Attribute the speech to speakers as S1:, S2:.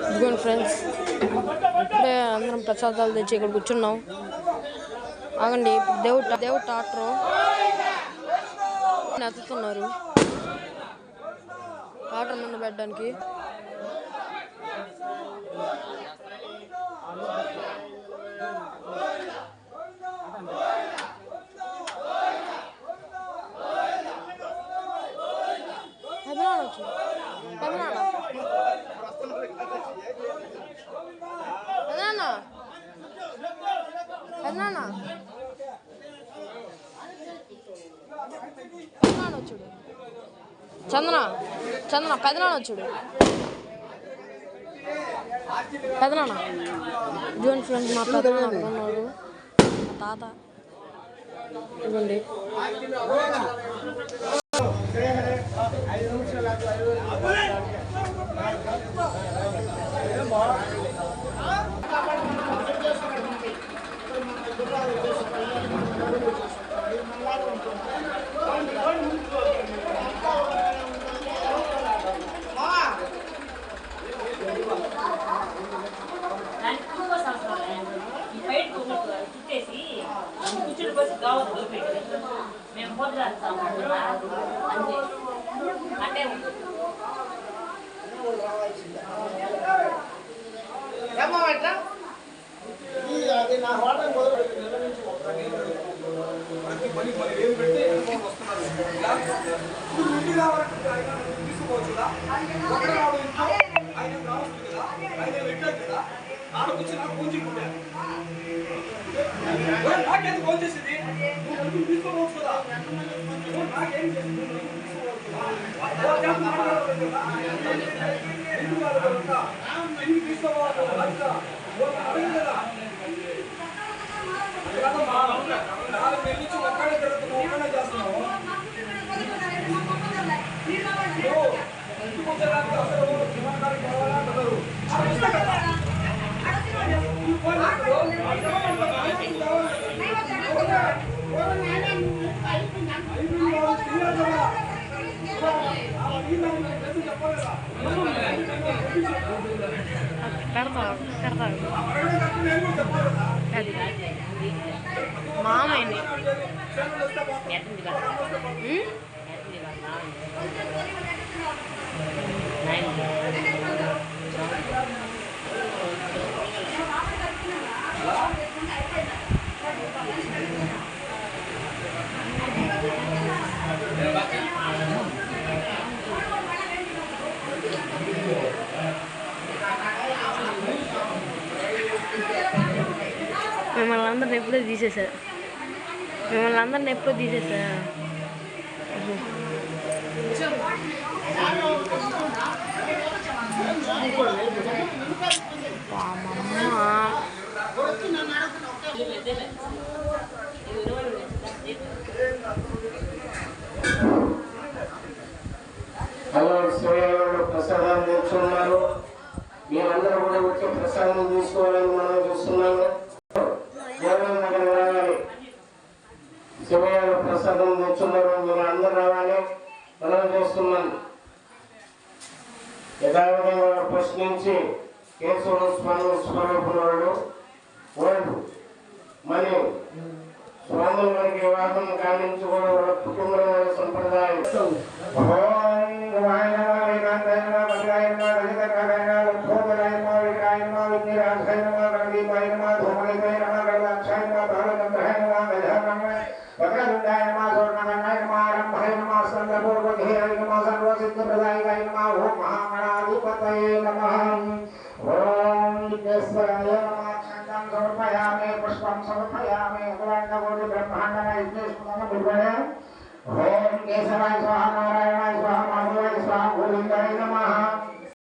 S1: ఇదిగోండి ఫ్రెండ్స్, ఇప్పుడే అందరం ప్రసాదాలు తెచ్చి ఇక్కడ కూర్చున్నాం. ఆగండి, దేవుడు టాక్టర్ ఎత్తుతున్నారు టాక్టర్ ముందు పెట్టడానికి. వచ్చుడు చందన పెదనాన్న వచ్చుడు పెదనాన్న. జూన్ ఫ్రెండ్స్ మా పెదనాన్న అక్కడ ఉన్నారు, తాత. ఇవ్వండి మామయ్యని మిమ్మల్ని అందరిని ఎప్పుడో తీసేశారు
S2: ప్రసాదాలు తెచ్చుకున్నారు. మీరందరూ కూడా వచ్చి ప్రసాదం తీసుకోవాలని మనం చూస్తున్నాము. దేవుని దగ్గర రావాలి, శివయ్య ప్రసాదం తెచ్చున్నారు. మీరు అందరూ రావాలి, మనం చూస్తున్నాం. యథావిధంగా ప్రశ్నించి కేశవుడు స్వరూపుడు ఓల్డ్ మనీ స్వాముల వారికి వివాహం కానించి కూడా వాళ్ళ కుటుంబం సంప్రదాయం. पुष्पं समर्पयामि अखिलांडकोटि ब्रह्मांड ओम केशवाय स्वाहा नारायणाय स्वाहा माधवाय स्वाहा गोविंदाय नमः।